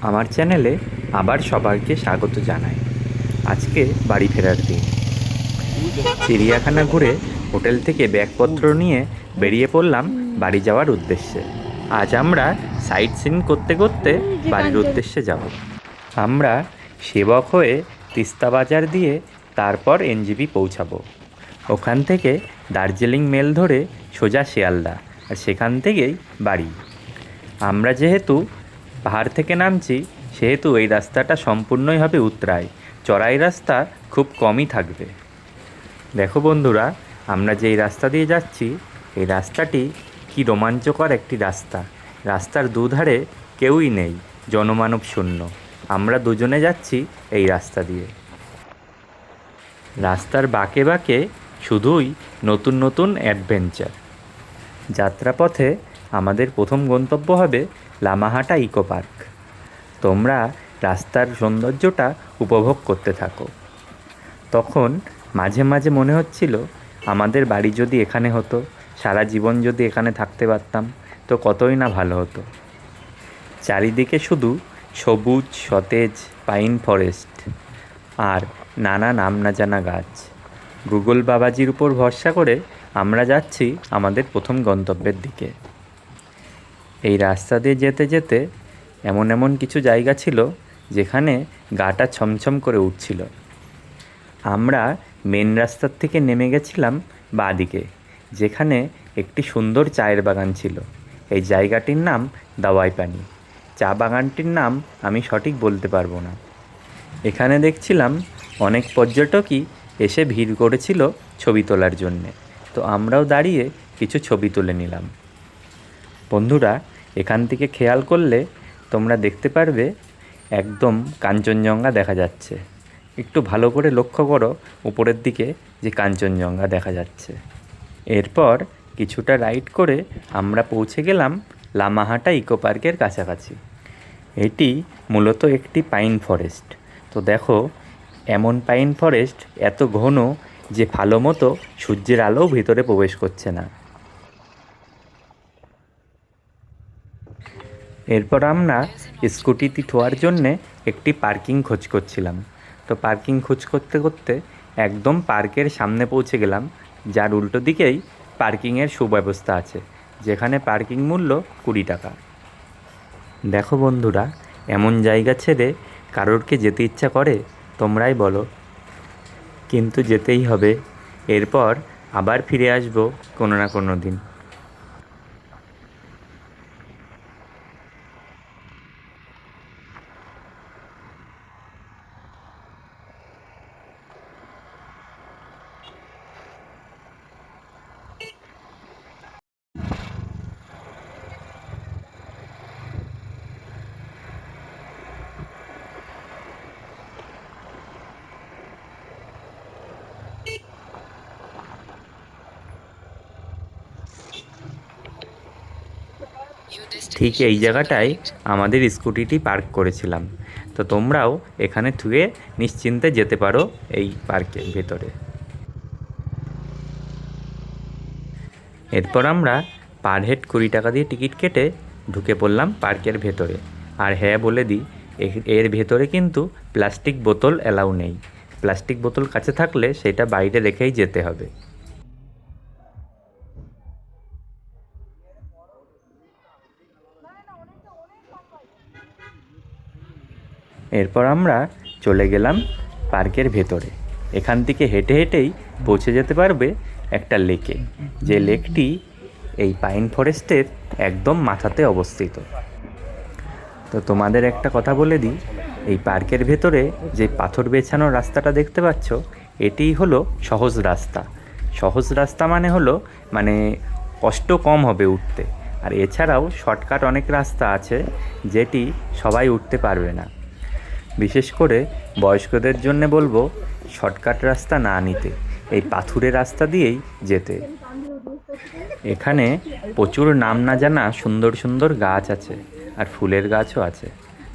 আমার চ্যানেলে আবার সবাইকে স্বাগত জানাই। আজকে বাড়ি ফেরার দিন। চিড়িয়াখানা ঘুরে হোটেল থেকে ব্যাগপত্র নিয়ে বেরিয়ে পড়লাম বাড়ি যাওয়ার উদ্দেশ্যে। আজ আমরা সাইট সিন করতে করতে বাড়ির উদ্দেশ্যে যাব। আমরা সেবক হয়ে তিস্তা বাজার দিয়ে তারপর এনজিপি পৌঁছাবো। ওখান থেকে দার্জিলিং মেল ধরে সোজা শিয়ালদা, আর সেখান থেকেই বাড়ি। আমরা যেহেতু পাহাড় থেকে নামছি, সেহেতু এই রাস্তাটা সম্পূর্ণই হবে উতরাই, চড়াই রাস্তা খুব কমই থাকবে। দেখো বন্ধুরা, আমরা যে এই রাস্তা দিয়ে যাচ্ছি, এই রাস্তাটি কি রোমাঞ্চকর একটি রাস্তা। রাস্তার দুধারে কেউই নেই, জনমানব শূন্য। আমরা দুজনে যাচ্ছি এই রাস্তা দিয়ে। রাস্তার বাঁকে বাঁকে শুধুই নতুন নতুন অ্যাডভেঞ্চার। যাত্রাপথে আমাদের প্রথম গন্তব্য হবে লামাহাটা ইকো পার্ক। তোমরা রাস্তার সৌন্দর্যটা উপভোগ করতে থাকো। তখন মাঝে মাঝে মনে হচ্ছিল আমাদের বাড়ি যদি এখানে হতো, সারা জীবন যদি এখানে থাকতে পারতাম, তো কতই না ভালো হতো। চারিদিকে শুধু সবুজ সতেজ পাইন ফরেস্ট আর নানা নাম না জানা গাছ। গুগল বাবাজির উপর ভরসা করে আমরা যাচ্ছি আমাদের প্রথম গন্তব্যের দিকে। এই রাস্তা দিয়ে যেতে যেতে এমন এমন কিছু জায়গা ছিল যেখানে গাটা ছমছম করে উঠছিল। আমরা মেন রাস্তার থেকে নেমে গেছিলাম বাঁ দিকে, যেখানে একটি সুন্দর চায়ের বাগান ছিল। এই জায়গাটির নাম দাওয়াই পানি। চা বাগানটির নাম আমি সঠিক বলতে পারবো না। এখানে দেখছিলাম অনেক পর্যটকই এসে ভিড় করেছিল ছবি তোলার জন্যে, তো আমরাও দাঁড়িয়ে কিছু ছবি তুলে নিলাম। বন্ধুরা, এখান থেকে খেয়াল করলে তোমরা দেখতে পারবে একদম কাঞ্চনজঙ্ঘা দেখা যাচ্ছে। একটু ভালো করে লক্ষ্য করো উপরের দিকে যে কাঞ্চনজঙ্ঘা দেখা যাচ্ছে। এরপর কিছুটা রাইড করে আমরা পৌঁছে গেলাম লামাহাটা ইকো পার্কের কাছাকাছি। এটি মূলত একটি পাইন ফরেস্ট। তো দেখো, এমন পাইন ফরেস্ট এত ঘন যে ভালো মতো সূর্যের আলোও ভিতরে প্রবেশ করছে না। এরপর আমরা স্কুটিটি ঠোয়ার জন্যে একটি পার্কিং খোঁজ করছিলাম। তো পার্কিং খোঁজ করতে করতে একদম পার্কের সামনে পৌঁছে গেলাম, যার উল্টো দিকেই পার্কিংয়ের সুব্যবস্থা আছে, যেখানে পার্কিং মূল্য 20 টাকা। দেখো বন্ধুরা, এমন জায়গা ছেড়ে কারোর কি যেতে ইচ্ছা করে? তোমরাই বলো। কিন্তু যেতেই হবে। এরপর আবার ফিরে আসবো কোনো না কোনো দিন। ঠিক এই জায়গাটায় আমাদের স্কুটিটি পার্ক করেছিলাম। তো তোমরাও এখানে থুয়ে নিশ্চিন্তে যেতে পারো এই পার্কের ভেতরে। এরপর আমরা পার হেড 20 টাকা দিয়ে টিকিট কেটে ঢুকে পড়লাম পার্কের ভেতরে। আর হ্যাঁ বলে দিই, এর ভেতরে কিন্তু প্লাস্টিক বোতল অ্যালাউ নেই। প্লাস্টিক বোতল কাছে থাকলে সেটা বাইরে রেখেই যেতে হবে। এরপর আমরা চলে গেলাম পার্কের ভেতরে। এখান থেকে হেঁটে হেঁটেই পৌঁছে যেতে পারবে একটা লেকে, যে লেকটি এই পাইন ফরেস্টের একদম মাথাতে অবস্থিত। তো তোমাদের একটা কথা বলে দিই, এই পার্কের ভেতরে যে পাথর বেছানো রাস্তাটা দেখতে পাচ্ছ, এটিই হলো সহজ রাস্তা। সহজ রাস্তা মানে কষ্ট কম হবে উঠতে। আর এছাড়াও শর্টকাট অনেক রাস্তা আছে যেটি সবাই উঠতে পারবে না। বিশেষ করে বয়স্কদের জন্য বলবো শর্টকাট রাস্তা না নিতে, এই পাথুরে রাস্তা দিয়েই যেতে। এখানে প্রচুর নাম না জানা সুন্দর সুন্দর গাছ আছে, আর ফুলের গাছও আছে।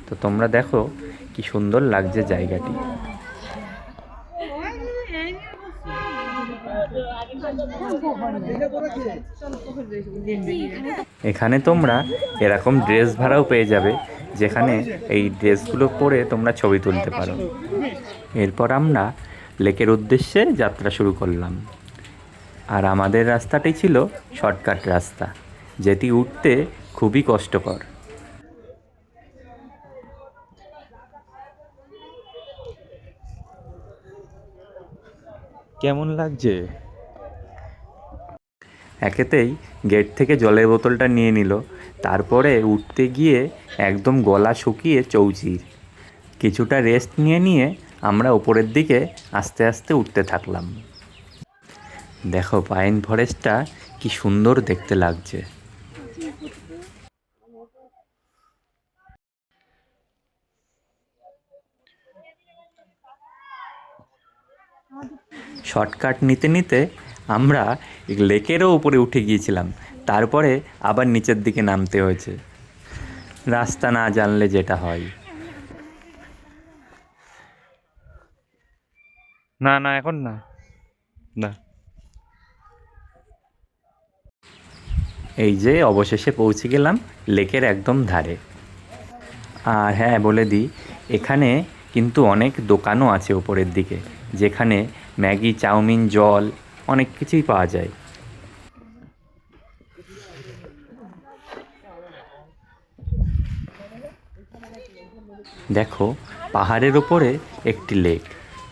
তো তোমরা দেখো কি সুন্দর লাগছে জায়গাটি। এখানে তোমরা এরকম ড্রেস ভাড়াও পেয়ে যাবে, যেখানে এই ড্রেসগুলো পরে তোমরা ছবি তুলতে পারো। এরপর আমরা লেকের উদ্দেশ্যে যাত্রা শুরু করলাম। আর আমাদের রাস্তাটি ছিল শর্টকাট রাস্তা, যেটি উঠতে খুবই কষ্টকর। কেমন লাগছে? একেতেই গেট থেকে জলের বোতলটা নিয়ে নিল, তারপরে উঠতে গিয়ে একদম গলা শুকিয়ে চৌচির। কিছুটা রেস্ট নিয়ে নিয়ে আমরা উপরের দিকে আস্তে আস্তে উঠতে থাকলাম। দেখো পাইন ফরেস্টটা কি সুন্দর দেখতে লাগছে। শর্টকাট নিতে নিতে আমরা লেকেরও উপরে উঠে গিয়েছিলাম, তারপরে আবার নিচের দিকে নামতে হয়েছে। রাস্তা না জানলে যেটা হয়। না না, এখন না, না। এই যে অবশেষে পৌঁছে গেলাম লেকের একদম ধারে। আর হ্যাঁ, বলে দিই, এখানে কিন্তু অনেক দোকানও আছে ওপরের দিকে, যেখানে ম্যাগি, চাউমিন, জল অনেক কিছুই পাওয়া যায়। দেখো পাহাড়ের ওপরে একটি লেক।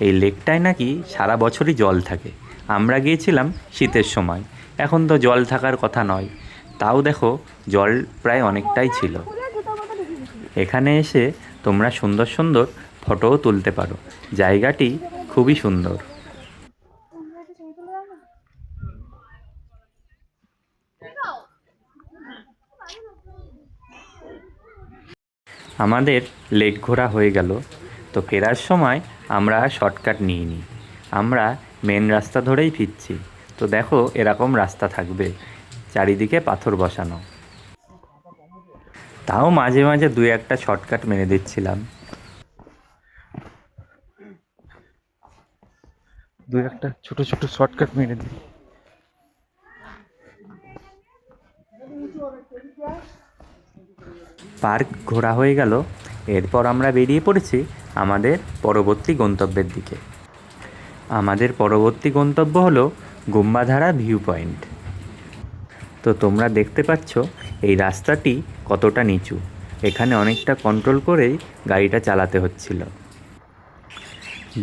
এই লেকটায় নাকি সারা বছরই জল থাকে। আমরা গিয়েছিলাম শীতের সময়, এখন তো জল থাকার কথা নয়, তাও দেখো জল প্রায় অনেকটাই ছিল। এখানে এসে তোমরা সুন্দর সুন্দর ফটোও তুলতে পারো। জায়গাটি খুবই সুন্দর। আমাদের লেক ঘোরা হয়ে গেল। তো ফেরার সময় আমরা শর্টকাট নিইনি, আমরা মেন রাস্তা ধরেই ফিরছি। তো দেখো এরকম রাস্তা থাকবে, চারিদিকে পাথর বসানো। তাও মাঝে মাঝে দুই একটা শর্টকাট মেরে দিচ্ছিলাম। দুই একটা ছোট ছোট শর্টকাট মেরে দিই। পার্ক ঘোরা হয়ে গেল। এরপর আমরা বেরিয়ে পড়েছি আমাদের পরবর্তী গন্তব্যের দিকে। আমাদের পরবর্তী গন্তব্য হলো গুম্বাধারা ভিউ পয়েন্ট। তো তোমরা দেখতে পাচ্ছ এই রাস্তাটি কতটা নিচু। এখানে অনেকটা কন্ট্রোল করেই গাড়িটা চালাতে হচ্ছিল।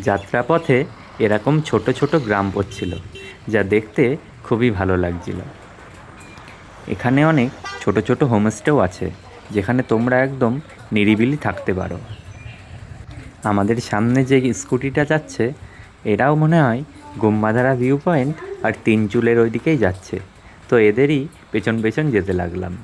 যাত্রাপথে এরকম ছোট ছোট গ্রাম পড়ছিল, যা দেখতে খুবই ভালো লাগছিল। এখানে অনেক ছোট ছোট হোমস্টেও আছে, যেখানে তোমরা একদম নিরিবিলি থাকতে পারো। আমাদের সামনে যে স্কুটিটা যাচ্ছে, এরাও মনে হয় গুম্বাধারা ভিউ পয়েন্ট আর তিনচুলের ওই দিকেই যাচ্ছে। তো এদেরই পেছন পেছন যেতে লাগলাম।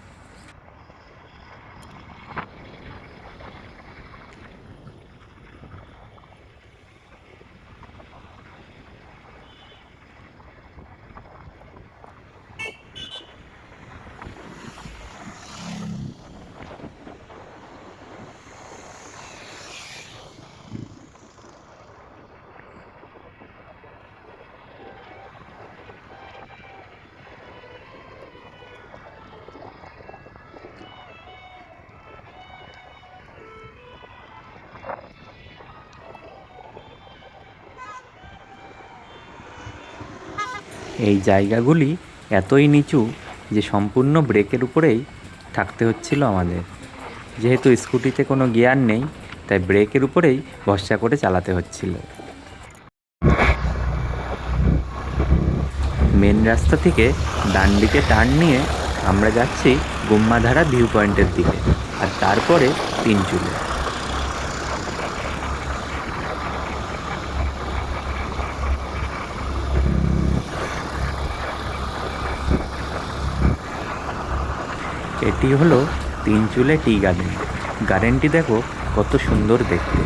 এই জায়গাগুলি এতই নিচু যে সম্পূর্ণ ব্রেকের উপরেই থাকতে হচ্ছিল আমাদের। যেহেতু স্কুটিতে কোনো গিয়ার নেই, তাই ব্রেকের উপরেই ভরসা করে চালাতে হচ্ছিল। মেন রাস্তা থেকে ডান দিকে টার্ন নিয়ে আমরা যাচ্ছি গুম্বাধারা ভিউ পয়েন্টের দিকে, আর তারপরে তিনচুলে। এটি হলো তিনচুলে টি গার্ডেন। গার্ডেনটি দেখো কত সুন্দর দেখতে।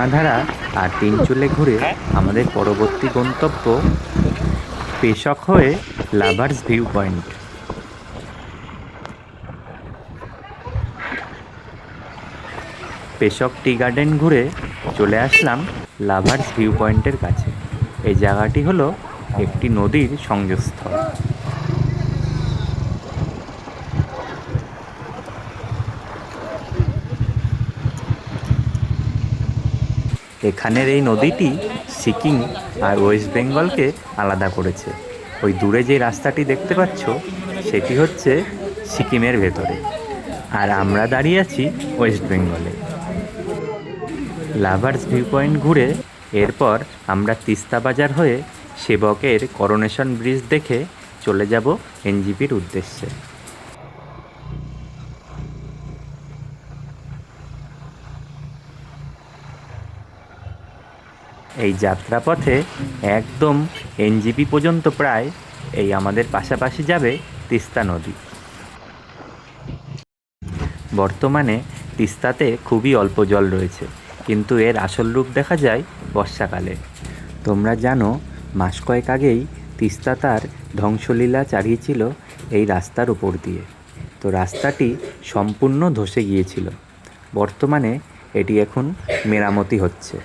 ধর্মাধারা আর তিনচুলে ঘুরে আমাদের পরবর্তী গন্তব্য পেশক হয়ে লাভার্স ভিউ পয়েন্ট। পেশক টি গার্ডেন ঘুরে চলে আসলাম লাভার্স ভিউ পয়েন্টের কাছে। এই জায়গাটি হলো একটি নদীর সংযোগস্থল। এখানের এই নদীটি সিকিম আর ওয়েস্ট বেঙ্গলকে আলাদা করেছে। ওই দূরে যে রাস্তাটি দেখতে পাচ্ছ সেটি হচ্ছে সিকিমের ভেতরে, আর আমরা দাঁড়িয়ে আছি ওয়েস্ট বেঙ্গলে। লাভার্স ভিউ পয়েন্ট ঘুরে এরপর আমরা তিস্তা বাজার হয়ে সেবকের করোনেশন ব্রিজ দেখে চলে যাব এনজিপির উদ্দেশ্যে। এই যাত্রাপথে একদম এনজিপি পর্যন্ত প্রায় এই আমাদের পাশাপাশি যাবে তিস্তা নদী। বর্তমানে তিস্তাতে খুবই অল্প জল রয়েছে, কিন্তু এর আসল রূপ দেখা যায় বর্ষাকালে। তোমরা জানো মাস কয়েক আগেই তিস্তা তার ধ্বংসলীলা চালিয়েছিল এই রাস্তার উপর দিয়ে। তো রাস্তাটি সম্পূর্ণ ধসে গিয়েছিল। বর্তমানে এটি এখন মেরামতি হচ্ছে।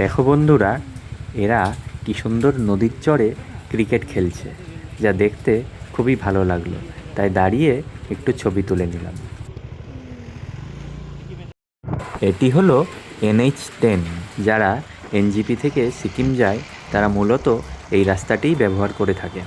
দেখো বন্ধুরা, এরা কি সুন্দর নদীর চরে ক্রিকেট খেলছে, যা দেখতে খুবই ভালো লাগলো। তাই দাঁড়িয়ে একটু ছবি তুলে নিলাম। এটি হলো NH10। যারা এনজিপি থেকে সিকিম যায় তারা মূলত এই রাস্তাটিই ব্যবহার করে থাকে।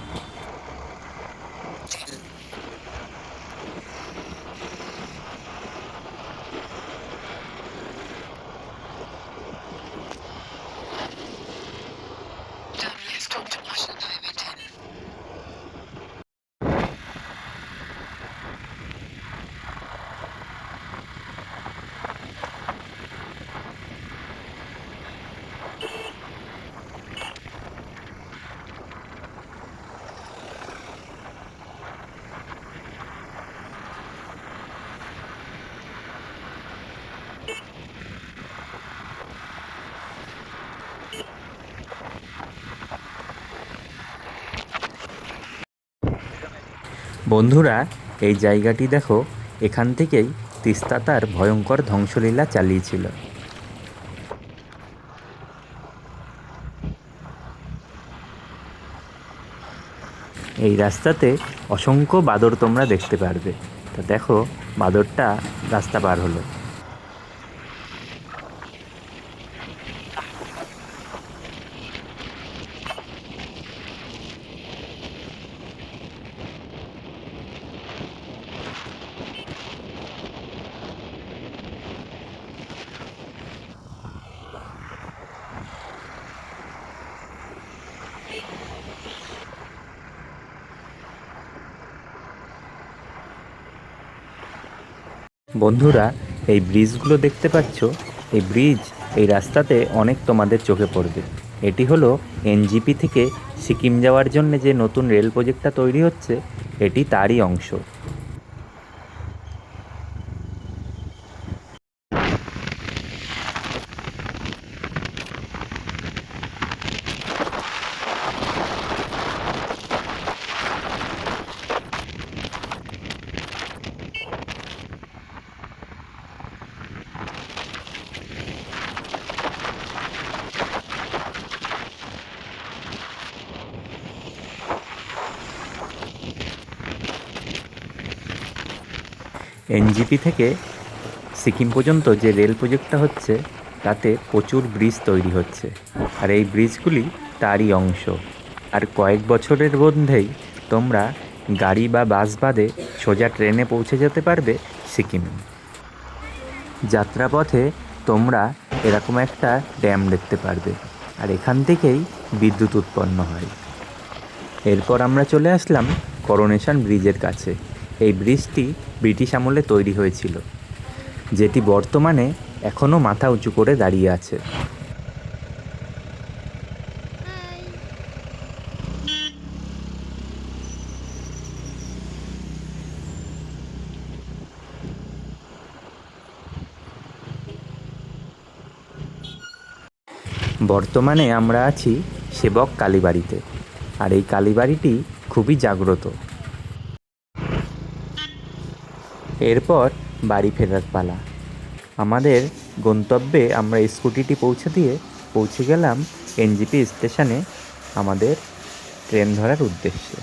বন্ধুরা, এই জায়গাটি দেখো, এখান থেকেই তিস্তা তার ভয়ঙ্কর ধ্বংসলীলা চালিয়েছিল। এই রাস্তাতে অসংখ্য বাদর তোমরা দেখতে পারবে। তা দেখো, বাদরটা রাস্তা পার হলো। বন্ধুরা, এই ব্রিজগুলো দেখতে পাচ্ছ, এই ব্রিজ এই রাস্তাতে অনেক তোমাদের চোখে পড়বে। এটি হলো এনজিপি থেকে সিকিম যাওয়ার জন্য যে নতুন রেল প্রজেক্টটা তৈরি হচ্ছে, এটি তারই অংশ। এনজিপি থেকে সিকিম পর্যন্ত যে রেল প্রজেক্টটা হচ্ছে তাতে প্রচুর ব্রিজ তৈরি হচ্ছে, আর এই ব্রিজগুলি তারই অংশ। আর কয়েক বছরের মধ্যেই তোমরা গাড়ি বা বাস বাদে সোজা ট্রেনে পৌঁছে যেতে পারবে সিকিম। যাত্রাপথে তোমরা এরকম একটা ড্যাম দেখতে পারবে, আর এখান থেকেই বিদ্যুৎ উৎপন্ন হয়। এরপর আমরা চলে আসলাম করোনেশন ব্রিজের কাছে। এই ব্রিজটি ব্রিটিশ আমলে তৈরি হয়েছিল, যেটি বর্তমানে এখনও মাথা উঁচু করে দাঁড়িয়ে আছে। বর্তমানে আমরা আছি সেবক কালীবাড়িতে, আর এই কালীবাড়িটি খুবই জাগ্রত। এরপর বাড়ি ফেরার পালা। আমাদের গন্তব্যে আমরা স্কুটিটি পৌঁছে গেলাম এনজেপি স্টেশনে আমাদের ট্রেন ধরার উদ্দেশ্যে।